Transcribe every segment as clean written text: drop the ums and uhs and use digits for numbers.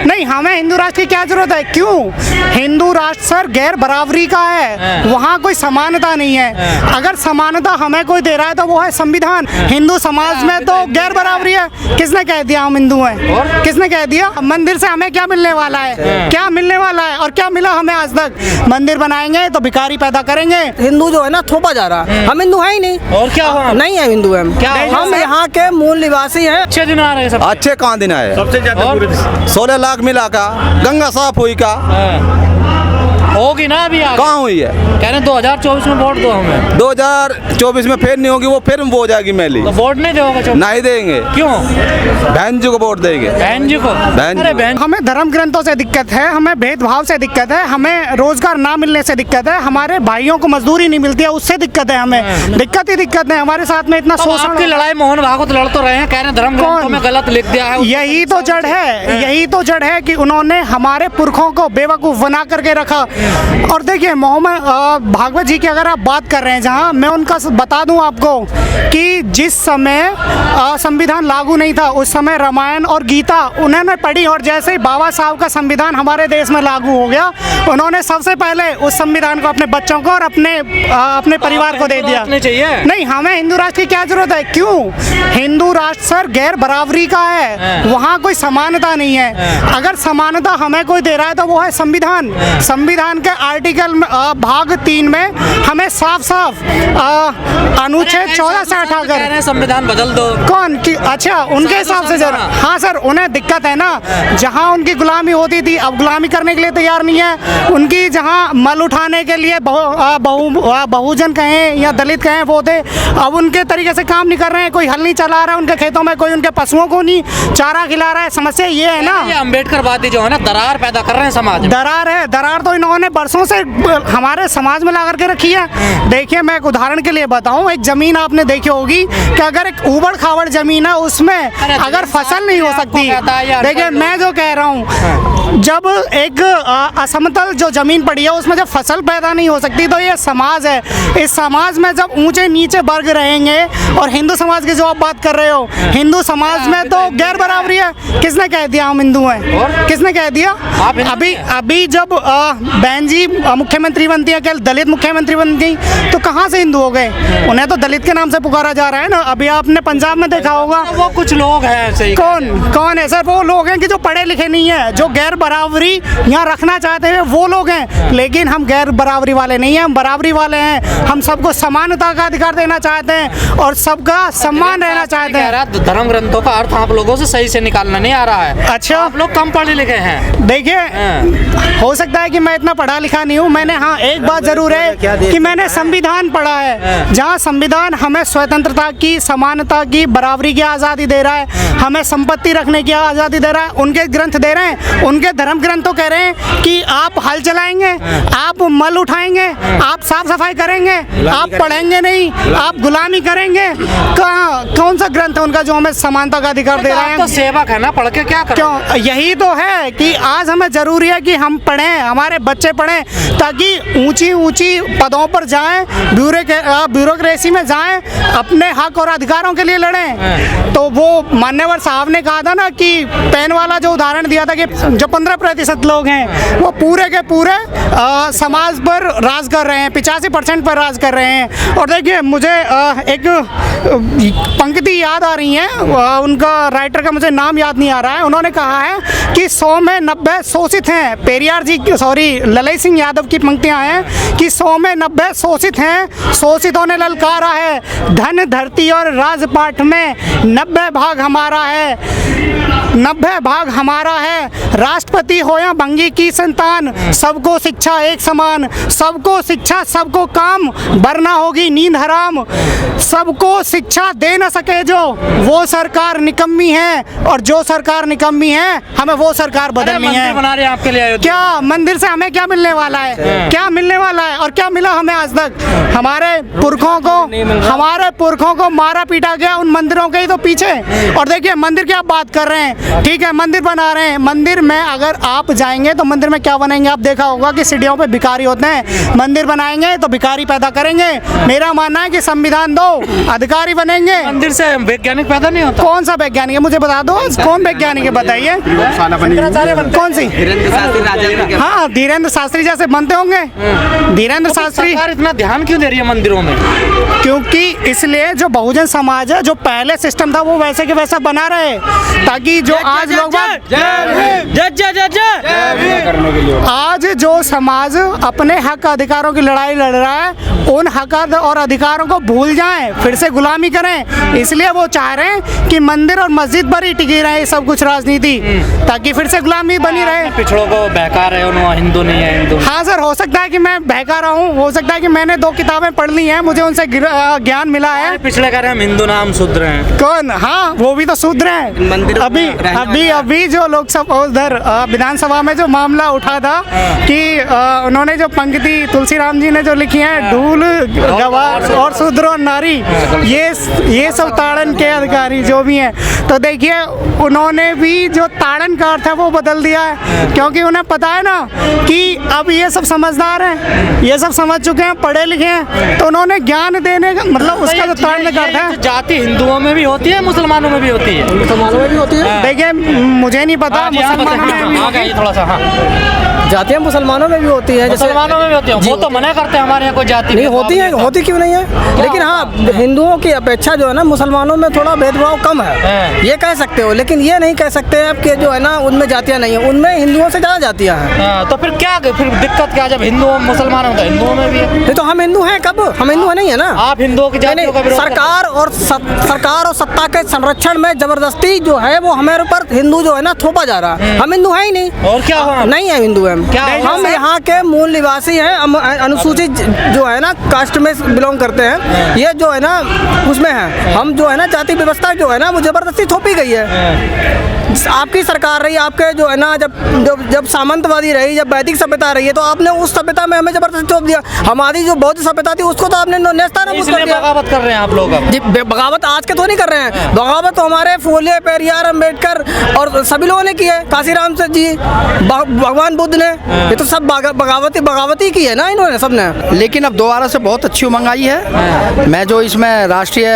नहीं, हमें हिंदू राष्ट्र की क्या जरूरत है? क्यों? हिंदू राष्ट्र सर गैर बराबरी का है, वहाँ कोई समानता नहीं है। अगर समानता हमें कोई दे रहा है तो वो है संविधान। हिंदू समाज में तो गैर बराबरी है। किसने कह दिया हम हिंदू हैं? किसने कह दिया? मंदिर से हमें क्या मिलने वाला है? क्या मिलने वाला है और क्या मिला हमें आज तक? मंदिर बनाएंगे तो भिखारी पैदा करेंगे। हिंदू जो है ना थोपा जा रहा है। हम हिंदू है ही नहीं। और क्या हुआ? नहीं है हिंदू हम। क्या हम यहाँ के मूल निवासी हैं। अच्छे दिन आ रहे हैं सब। अच्छे कहाँ दिन आए? सबसे ज्यादा 16 लाख मिला का, गंगा साफ हुई का, होगी ना अभी आगे। कहाँ हुई है? कह रहे 2024 में वोट दो हमें। 2024 में फिर नहीं होगी, वो फिर वो हो जाएगी मैली। तो वोट नहीं दोगे? नहीं देंगे। क्यों? बहन जी को वोट देंगे। बहन जी को? बहन अरे जी। बहन, हमें धर्म ग्रंथों से दिक्कत है, हमें भेदभाव से दिक्कत है, हमें रोजगार ना मिलने से दिक्कत है, हमारे भाइयों को मजदूरी नहीं मिलती है उससे दिक्कत है। हमें दिक्कत ही दिक्कत है। हमारे साथ में इतना शोषण आपकी लड़ाई मोहन भागवत लड़ तो रहे हैं, कह रहे हैं धर्म ग्रंथों में गलत लिख दिया है। यही तो जड़ है, यही तो जड़ है कि उन्होंने हमारे पुरखों को बेवकूफ़ बना करके रखा। और देखिए मोहम्मद भागवत जी की अगर आप बात कर रहे हैं, जहां मैं उनका बता दूं आपको कि जिस समय संविधान लागू नहीं था उस समय रामायण और गीता उन्होंने पढ़ी, और जैसे ही बाबा साहब का संविधान हमारे देश में लागू हो गया, उन्होंने सबसे पहले उस संविधान को अपने बच्चों को और अपने परिवार को दे दिया। नहीं, हमें हिंदू राष्ट्र की क्या जरूरत है? क्यों? हिंदू राष्ट्र सर गैर बराबरी का है, वहाँ कोई समानता नहीं है। अगर समानता हमें कोई दे रहा है तो वो है संविधान। संविधान के आर्टिकल भाग 3 में हमें साफ साफ अनुच्छेद 14 से हटाकर संविधान बदल दो। कौन कि? अच्छा, उनके हिसाब से जरा। हाँ सर, उन्हें दिक्कत है ना, जहाँ उनकी गुलामी होती थी अब गुलामी करने के लिए तैयार नहीं है। उनकी जहाँ मल उठाने के लिए बहुजन कहें या दलित कहें वो थे, अब उनके तरीके से काम नहीं कर रहे हैं। कोई हल नहीं चला रहा है उनके खेतों में, कोई उनके पशुओं को नहीं चारा खिला रहा है। समस्या ये है ना, ये अम्बेडकरवादी जो है ना दरार पैदा कर रहे हैं समाज में। दरार है, दरार तो इन्होंने बरसों से हमारे समाज में ला करके रखी है। देखिए मैं एक उदाहरण के लिए बताऊं, एक जमीन आपने देखी होगी कि अगर एक उबड़ खाबड़ जमीन है उसमें अगर फसल नहीं हो सकती, देखिए मैं जो कह रहा हूं, जब एक असमतल जो जमीन पड़ी है उसमें जब फसल पैदा नहीं हो सकती तो ये समाज है। इस समाज में जब ऊंचे नीचे वर्ग रहेंगे, और हिंदू समाज की जो आप बात कर रहे हो, हिंदू समाज में तो गैर बराबरी है। किसने कह दिया हम हिंदू हैं? किसने कह दिया? अभी जब बहन जी मुख्यमंत्री बनती है, केवल दलित मुख्यमंत्री बन गई, तो कहाँ से हिंदू हो गए? उन्हें तो दलित के नाम से पुकारा जा रहा है ना। अभी आपने पंजाब में देखा होगा, वो कुछ लोग हैं सही। कौन है सर? वो लोग हैं कि जो पढ़े लिखे नहीं है, जो गैर बराबरी यहाँ रखना चाहते हैं, वो लोग हैं। लेकिन हम गैर बराबरी वाले नहीं हैं, हम बराबरी वाले हैं। हम सबको समानता का अधिकार देना चाहते हैं और सबका सम्मान रहना चाहते हैं। धर्म ग्रंथों का अर्थ आप लोगों से सही से निकालना नहीं आ रहा है। अच्छा, आप लोग कम पढ़े लिखे हैं। देखिए हो सकता है कि मैं इतना पढ़ा लिखा नहीं हूँ। मैंने हाँ एक बात जरूर है कि मैंने संविधान पढ़ा है, जहाँ संविधान हमें स्वतंत्रता की, समानता की, बराबरी की आज़ादी दे रहा है, हमें संपत्ति रखने की आज़ादी दे रहा है। उनके ग्रंथ दे रहे हैं, उनके धर्म ग्रंथ तो कह रहे हैं कि आप हल चलाएंगे, आप मल उठाएंगे, आप साफ सफाई करेंगे, आप पढ़ेंगे नहीं, आप गुलामी करेंगे। कहाँ? कौन सा ग्रंथ है उनका जो हमें समानता का अधिकार दे रहा है? तो सेवक है ना, पढ़ के क्या करें? क्यों? यही तो है कि आज हमें जरूरी है कि हम पढ़ें, हमारे बच्चे पढ़ें, ताकि ऊंची ऊंची पदों पर जाएं, ब्यूरोक्रेसी में जाएं, अपने हक और अधिकारों के लिए लड़ें। तो वो मान्यवर साहब ने कहा था ना कि पेन वाला जो उदाहरण दिया था कि जो 15% लोग हैं वो पूरे के पूरे समाज पर राज कर रहे हैं, 85% पर राज कर रहे हैं। और देखिए मुझे एक पंक्ति याद आ रही है, उनका राइटर का मुझे नाम याद नहीं आ रहा है। उन्होंने कहा है कि 100 में 90 शोषित हैं। पेरियार जी, ललई सिंह यादव की पंक्तियां हैं कि 100 में 90 शोषित हैं, शोषितों ने ललकारा है, धन धरती और राजपाट में 90 भाग हमारा है, 90 भाग हमारा है। राष्ट्रपति हो या भंगी की संतान, सबको शिक्षा एक समान, सबको शिक्षा सबको काम, वरना होगी नींद हराम। सबको शिक्षा दे न सके जो, वो सरकार निकम्मी है, और जो सरकार निकम्मी है हमें वो सरकार बदलनी है। बना रहे हैं आपके लिए। क्या मंदिर से हमें क्या मिलने वाला है? क्या मिलने वाला है और क्या मिला हमें आज तक? हमारे पुरखों को मारा पीटा गया उन मंदिरों के ही तो पीछे। और देखिए मंदिर की आप बात कर रहे हैं, ठीक है, मंदिर बना रहे हैं, मंदिर में अगर आप जाएंगे तो मंदिर में क्या बनाएंगे? आप देखा होगा कि सीढ़ियों पे भिखारी होते हैं, मंदिर बनाएंगे तो भिखारी पैदा करेंगे। मेरा मानना है कि संविधान दो, अधिकारी बनेंगे। मंदिर से वैज्ञानिक पैदा नहीं होता। कौन सा वैज्ञानिक है मुझे बता दो, कौन वैज्ञानिक है बताइए? कौन सी? हाँ, धीरेन्द्र शास्त्री जैसे बनते होंगे। धीरेन्द्र शास्त्री सरकार इतना ध्यान क्यों दे रही है मंदिरों में? क्योंकि इसलिए जो बहुजन समाज है, जो पहले सिस्टम था वो वैसे के वैसा बना रहे, ताकि जो आज लोग आज जो समाज अपने हक अधिकारों की लड़ाई लड़ रहा है, उन हक और अधिकारों को भूल जाएं, फिर से गुलामी करें। इसलिए वो चाह रहे हैं कि मंदिर और मस्जिद पर ही टिकी रहे सब कुछ राजनीति, ताकि फिर से गुलामी बनी रहे। पिछड़ों को बहका रहे हो, हिंदू नहीं है हिंदू। हाँ सर, हो सकता है कि मैं बहका रहा हूँ, हो सकता है कि मैंने 2 किताबें पढ़ ली हैं, मुझे उनसे ज्ञान मिला है। पिछले कह रहे हैं हम हिंदू नाम शूद्र हैं। कौन? हाँ, वो भी तो शूद्र हैं। अभी जो लोकसभा उधर विधानसभा में जो मामला उठा था कि उन्होंने जो पंक्ति तुलसी राम जी ने जो लिखी है, ढूल गवार और शूद्र और नारी, ये सब ताड़न के अधिकारी जो भी हैं, तो देखिए उन्होंने भी जो ताड़न का अर्थ है वो बदल दिया है, क्योंकि उन्हें पता है ना कि अब ये सब समझदार हैं, ये सब समझ चुके हैं, पढ़े लिखे हैं, तो उन्होंने ज्ञान देने का मतलब उसका जो ताड़न का अर्थ है। जाति हिंदुओं में भी होती है, मुसलमानों में भी होती है। मुसलमानों में भी होती है। देखिए मुझे नहीं पता, मुसलमानों में भी होती है। थोड़ा सा जातियाँ मुसलमानों में भी होती है, जैसे मुसलमानों में भी होती है। वो तो मना करते हैं हमारे यहाँ कोई जाति नहीं होती है, होती क्यों नहीं है? लेकिन हाँ, हिंदुओं की अपेक्षा जो है ना मुसलमानों में थोड़ा भेदभाव कम है, ये कह सकते हो। लेकिन ये नहीं कह सकते आप कि जो है ना उनमें जातियाँ नहीं है, उनमें हिंदुओं से ज़्यादा जातियाँ हैं। तो फिर क्या, फिर दिक्कत क्या? जब हिंदू मुसलमान होता है, हिंदुओं में भी है। तो हम हिंदू हैं कब? हम हिंदू नहीं है ना। आप हिंदुओं की जातियों का विरोध सरकार और सत्ता के संरक्षण में जबरदस्ती जो है वो हमारे ऊपर हिंदू जो है ना थोपा जा रहा है। हम हिंदू है ही नहीं। और क्या हुआ? नहीं है हिंदू, हम यहाँ के मूल निवासी हैं, अनुसूचित जो है ना कास्ट में बिलोंग करते हैं, ये जो है ना उसमें है। हम जो है ना जाति व्यवस्था जो है ना वो जबरदस्ती थोपी गई है। आपकी सरकार रही, आपके जो है ना जब सामंतवादी रही, जब वैदिक सभ्यता रही है, तो आपने उस सभ्यता में हमें जबरदस्ती थोप दिया। हमारी जो बौद्ध सभ्यता थी उसको तो आपने नेस्तानाबूद कर दिया। बगावत कर रहे हैं आप लोग अब। जी, बगावत आज के तो नहीं कर रहे हैं, बगावत तो हमारे फूले पेरियार अम्बेडकर और सभी लोगों ने की है, काशीराम से जी, भगवान बुद्ध ने, ये तो सब बगावती की है ना इन्होंने सबने। लेकिन अब दोबारा से बहुत अच्छी उमंग आई है। मैं जो इसमें राष्ट्रीय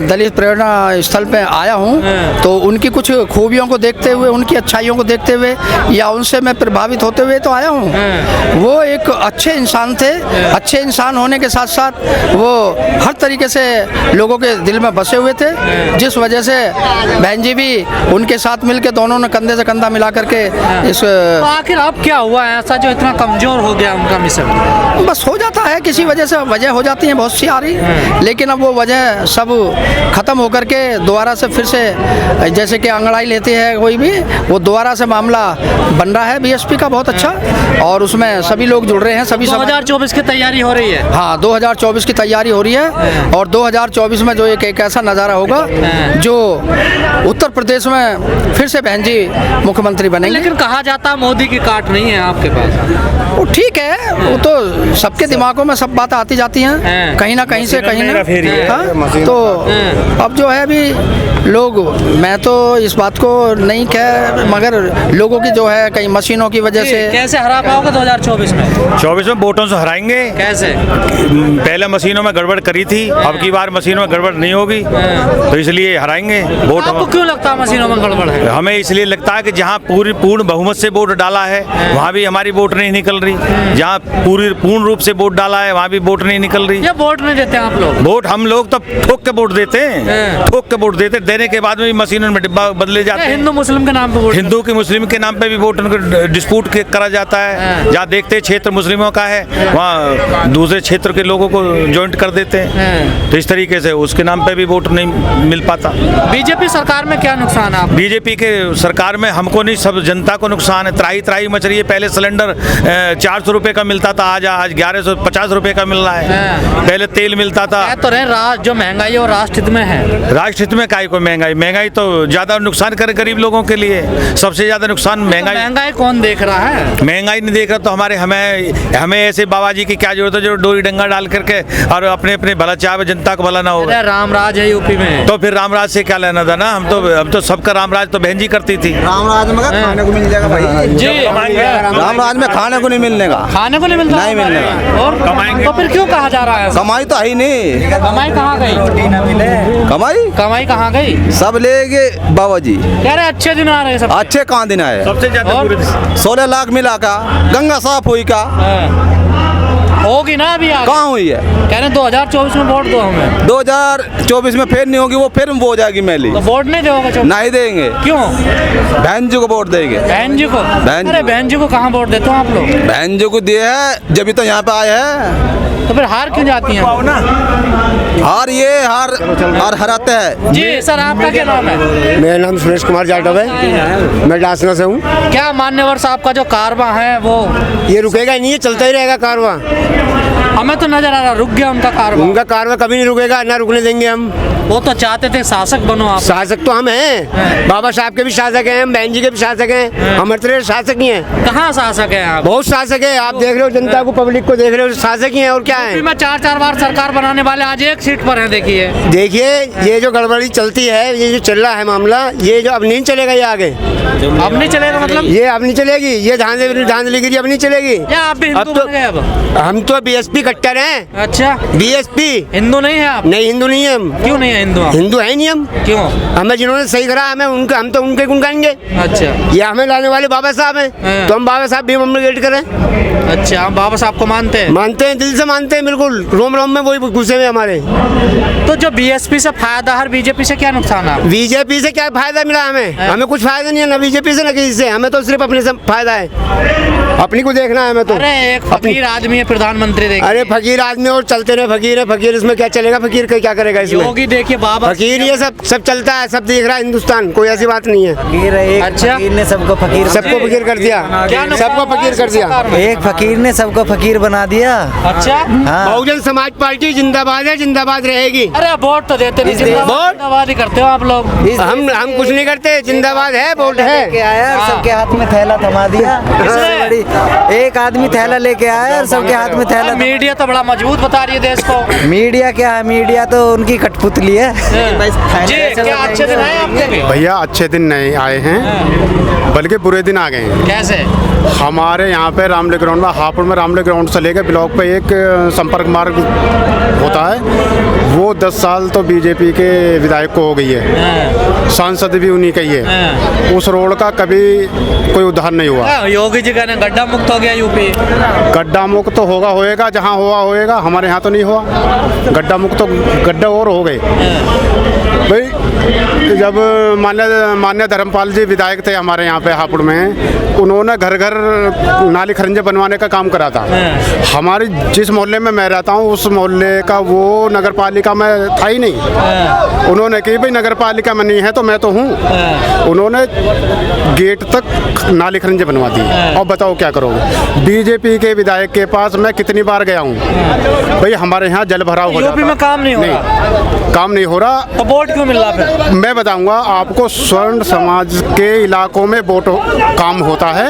दलित प्रेरणा स्थल पे आया हूँ, तो उनकी कुछ खूबियों को देखते हुए, उनकी अच्छाइयों को देखते हुए या उनसे मैं प्रभावित होते हुए तो आया हूँ। वो एक अच्छे इंसान थे, अच्छे इंसान होने के साथ साथ वो हर तरीके से लोगों के दिल में बसे हुए थे, जिस वजह से बहन जी भी उनके साथ मिलकर दोनों ने कंधे से कंधा मिला करके इस तो आखिर अब क्या हुआ है ऐसा जो इतना कमजोर हो गया उनका मिशन? बस हो जाता है, किसी वजह से वजह हो जाती है बहुत सी आ रही, लेकिन अब वो वजह सब खत्म होकर के दोबारा से फिर से जैसे कि अंगड़ाई लेती है कोई भी, वो दोबारा से मामला बन रहा है बीएसपी का बहुत अच्छा, और उसमें सभी लोग जुड़ रहे हैं। सभी 2024 की तैयारी हो रही है। हाँ, 2024 की तैयारी हो रही है, और 2024 में जो एक ऐसा नज़ारा होगा जो उत्तर प्रदेश में फिर से बहन जी मुख्यमंत्री बनेंगे। लेकिन कहा जाता मोदी की काट नहीं है आपके पास। वो ठीक है, वो तो सबके दिमागों में सब बातें आती जाती हैं, कहीं ना कहीं से कहीं ना। तो अब जो है अभी लोग, मैं तो इस बात को नहीं कह, मगर लोगों की जो है कहीं मशीनों की वजह से। कैसे हरा पाओगे 2024 में? 24 में वोटों से हराएंगे। कैसे? पहले मशीनों में गड़बड़ करी थी, अब की बार मशीनों में गड़बड़ नहीं होगी, तो इसलिए हराएंगे वोट। आपको क्यों लगता है मशीनों में गड़बड़ है? हमें इसलिए लगता है कि जहाँ पूर्ण बहुमत से वोट डाला है वहाँ भी हमारी वोट नहीं निकल रही, जहाँ पूर्ण रूप से वोट डाला है वहाँ भी वोट नहीं निकल रही। ये वोट नहीं देते आप लोग? वोट हम लोग तो ठोक के वोट देते हैं, ठोक के वोट देते, देने के बाद में भी मशीनों में डिब्बा बदले जाते हैं। हिंदू मुस्लिम के नाम पे वोट, हिंदू के मुस्लिम के नाम पे भी वोट डिस्प्यूट करा जाता है। जहाँ देखते हैं क्षेत्र मुस्लिमों का है वहाँ दूसरे क्षेत्र के लोगों को ज्वाइंट कर देते हैं, तो इस तरीके से उसके नाम पे भी वोट नहीं मिल पाता। बीजेपी सरकार में क्या नुकसान है? बीजेपी के सरकार में हमको नहीं, सब जनता को नुकसान है। त्राही त्राही मच रही है। पहले सिलेंडर 400 रुपए का मिलता था, आज 1150 रुपए का मिल रहा है। पहले तेल मिलता था। तो जो महंगाई और राष्ट्र हित में है, राष्ट्र हित में काय को महंगाई तो ज़्यादा नुकसान करे गरीब लोगों के लिए। सबसे ज़्यादा नुकसान महंगाई कौन देख रहा है? महंगाई नहीं देख रहा तो हमें ऐसे बाबा जी की क्या जरूरत है जो डोरी डंगा डाल करके और अपने अपने भला चाहे जनता को भला ना हो। राम राज है यूपी में, तो फिर रामराज से क्या लेना था ना। हम तो सबका रामराज तो बहन जी करती थी। रामराज में खाने को मिल जाएगा भाई जी। रामराज में खाने को नहीं मिलने का। खाने को नहीं मिलता, नहीं मिलने का। और कमाएंगे। तो फिर क्यों कहा जा रहा है? कमाई तो है ही नहीं। कमाई कहाँ गई? कमाई कहाँ गई? सब लेंगे बाबा जी। कह रहे अच्छे दिन आ रहे हैं सब। अच्छे कहाँ दिन आए? सबसे ज़्यादा और? 16 लाख मिला का गंगा साफ हुई का होगी ना अभी आगे। कहाँ हुई है? कह रहे 2024 में वोट दो हमें। 2024 में फिर नहीं होगी वो, फिर वो हो जाएगी मैली। तो वोट नहीं दोगे? नहीं देंगे। क्यों? बहन जी को वोट देंगे। बहन जी को? बहन अरे जी। बहन जी को कहाँ वोट देते हो आप लोग? बहन जी को दिए है जब तो यहाँ पे आए हैं। तो फिर हार क्यों जाती हैं? हार हराते हैं। जी सर, आपका क्या नाम है? मेरा नाम सुरेश कुमार जाटव है, मैं डासना से हूँ। क्या मान्यवर साहब का जो कारवां है वो ये रुकेगा ही नहीं, ये चलता ही रहेगा कारवां। हमें तो नजर आ रहा रुक गया उनका कारवां। उनका कारवां कभी नहीं रुकेगा, ना रुकने देंगे हम। वो तो चाहते थे शासक बनो आप। शासक तो हम हैं, बाबा साहब के भी शासक हैं, हम बहन जी के भी शासक हैं, हम हर तरह शासक ही हैं। कहाँ शासक है आप? बहुत शासक है, आप देख रहे हो जनता को, पब्लिक को देख रहे हो, शासक ही हैं और क्या यूपी है। में 4-4 बार सरकार बनाने वाले आज एक सीट पर हैं। देखिए देखिए ये जो गड़बड़ी चलती है, ये जो चल रहा है मामला, ये जो अब नहीं चलेगा, ये आगे अब नहीं चलेगा मतलब? ये अब नहीं चलेगी, ये धांधलीगिरी अब नहीं चलेगी। या आप भी हिंदू बन गए अब? हम तो बीएसपी कट्टर हैं। अच्छा, बीएसपी हिंदू नहीं है आप? नहीं, हिंदू नहीं है हम। क्यों नहीं है हिंदू आप? हिंदू है नहीं हम। क्यों? हमें जिन्होंने सही करा, हम तो उनके गुण गाएंगे। अच्छा ये हमें लाने वाले बाबा साहब हैं, तो हम बाबा साहब भी अमलगेट करें। अच्छा, आप बाबा साहब को मानते हैं? मानते हैं, दिल से मानते हैं, बिल्कुल रोम रोम में वही घुसे हुए हमारे। तो जो बीएसपी से फायदा है, बीजेपी से क्या नुकसान है? बीजेपी से क्या फायदा मिला हमें कुछ फायदा नहीं है, ना बीजेपी से ना किसी से। हमें तो सिर्फ अपने से फायदा है, अपनी को देखना है हमें तो। अरे एक फकीर आदमी है प्रधानमंत्री, देखिए। अरे फकीर आदमी और चलते रहे, फकीर है फकीर, इसमें क्या चलेगा? फकीर का क्या करेगा इसमें? योगी देखिए, बाबा फकीर ये सब चलता है, सब देख रहा है हिंदुस्तान, कोई ऐसी बात नहीं है। अच्छा, फकीर ने सबको फकीर सबको फकीर कर दिया, क्या नुकसान सबको हुआ फकीर कर दिया। सरकार में? एक फकीर ने सबको फकीर बना दिया। अच्छा, हाँ। बहुजन समाज पार्टी जिंदाबाद है, जिंदाबाद रहेगी। अरे वोट तो देते नहीं, जिंदाबाद ही करते हो आप लोग। हम कुछ नहीं करते, जिंदाबाद है, वोट है। लेके आया और सबके हाथ में थैला थमा दिया। किसने? एक आदमी थैला लेके आया और सबके हाथ में थैला। मीडिया तो बड़ा मजबूत बता रही है देश को। मीडिया क्या है? मीडिया तो उनकी कठपुतली है। जी, क्या अच्छे दिन आए आपके भी? भैया अच्छे दिन नहीं आए हैं, बल्कि बुरे दिन आ गए हैं। कैसे? हमारे यहाँ पे रामले ग्राउंड में, हापुड़ में रामले ग्राउंड से लेकर ब्लॉक पे एक संपर्क मार्ग होता है, वो 10 साल तो बीजेपी के विधायक को हो गई है, सांसद भी उन्हीं का ही है। उस रोड का कभी कोई उद्धार नहीं हुआ। योगी जी कहने गड्ढा मुक्त हो गया यूपी। गड्ढा मुक्त तो होगा जहाँ हुआ होएगा, हमारे यहाँ तो नहीं हुआ। गड्ढा मुक्त तो गड्ढा और हो गए भाई। जब मान्य धर्मपाल जी विधायक थे हमारे यहाँ पे हापुड़ में, उन्होंने घर घर नाली खरंजे बनवाने का काम करा था। हमारी जिस मोहल्ले में मैं रहता हूँ, उस मोहल्ले का वो नगर पालिका में था ही नहीं। उन्होंने कही भाई नगर पालिका में नहीं है तो मैं तो हूँ। उन्होंने गेट तक नाली खरंजे बनवा दी। और बताओ क्या करोगे? बीजेपी के विधायक के पास मैं कितनी बार गया हूँ भाई, हमारे यहाँ जल भराव हो जाता। यूपी में काम नहीं हो रहा। काम नहीं हो रहा तो वोट क्यों मिल रहा फिर? मैं बताऊंगा आपको। स्वर्ण समाज के इलाकों में वोट काम होता है,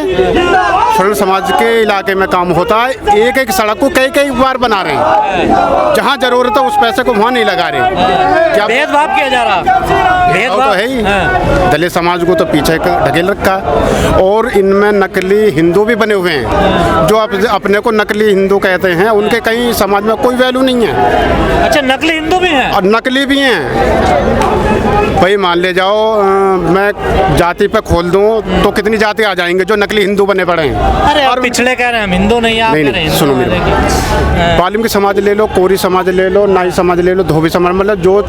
स्वर्ण समाज के इलाके में काम होता है। एक एक सड़क को कई बार बना रहे हैं, जहाँ जरूरत है उस पैसे को वहाँ नहीं लगा रहे। क्या भेदभाव किया जा रहा? भेदभाव तो है ही। दलित समाज को तो पीछे ढकेल रखा है, और इनमें नकली हिंदू भी बने हुए हैं, जो अपने को नकली हिंदू कहते हैं। उनके कहीं समाज में कोई वैल्यू नहीं है। अच्छा, नकली हिंदू भी हैं? और नकली भी हैं भाई। मान ले जाओ मैं जाति पे खोल दूं तो कितनी जाति आ जाएंगे जो नकली हिंदू बने पड़े हैं। अरे और पिछले कह रहे हैं हम हिंदू नहीं, आप कह रहे हैं सुनो मेरे पालिम के समाज ले लो, कोरी समाज ले लो, नाई समाज ले लो, धोबी समाज, मतलब जो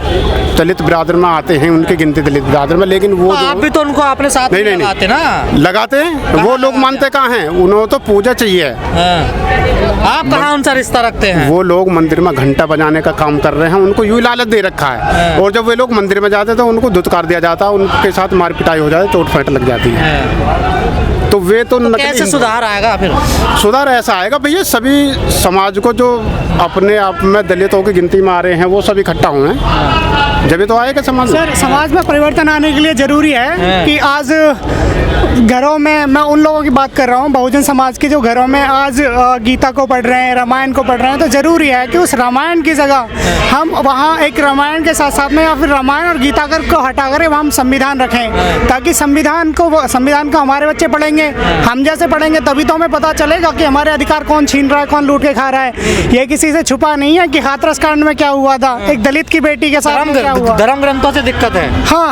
दलित बिरादर में आते हैं उनकी गिनती दलित बिरादर में। लेकिन वो आप भी तो उनको अपने साथ नहीं, लगाते ना? लगाते हैं वो लोग, मानते कहाँ हैं? उन्होंने तो पूजा चाहिए। आप कहाँ उनसे रिश्ता रखते हैं? वो लोग मंदिर में घंटा बजाने का काम कर रहे हैं, उनको यूं लालच दे रखा है। और जब वे लोग मंदिर में जाते हैं तो उनको धुतकार दिया जाता है, उनके साथ मार पिटाई हो जाती, चोट फैट लग जाती है। तो वे तो कैसे सुधार आएगा फिर? सुधार ऐसा आएगा भैया, सभी समाज को जो अपने आप में दलितों की गिनती में आ रहे हैं वो सब इकट्ठा हुए हैं, जब तो आएगा समाज में। सर समाज में परिवर्तन आने के लिए जरूरी है कि आज घरों में, मैं उन लोगों की बात कर रहा हूँ बहुजन समाज के, जो घरों में आज गीता को पढ़ रहे हैं, रामायण को पढ़ रहे हैं, तो जरूरी है कि उस रामायण की जगह हम वहाँ एक रामायण के साथ साथ में या फिर रामायण और गीता को हटा कर वहाँ हम संविधान रखें, ताकि संविधान को हमारे बच्चे पढ़ेंगे, हम जैसे पढ़ेंगे तभी तो हमें पता चलेगा कि हमारे अधिकार कौन छीन रहा है, कौन लूट के खा रहा है। ये किसी से छुपा नहीं है कि हाथरस कांड में क्या हुआ था, एक दलित की बेटी के साथ क्या हुआ। धर्म ग्रंथों से दिक्कत है। हाँ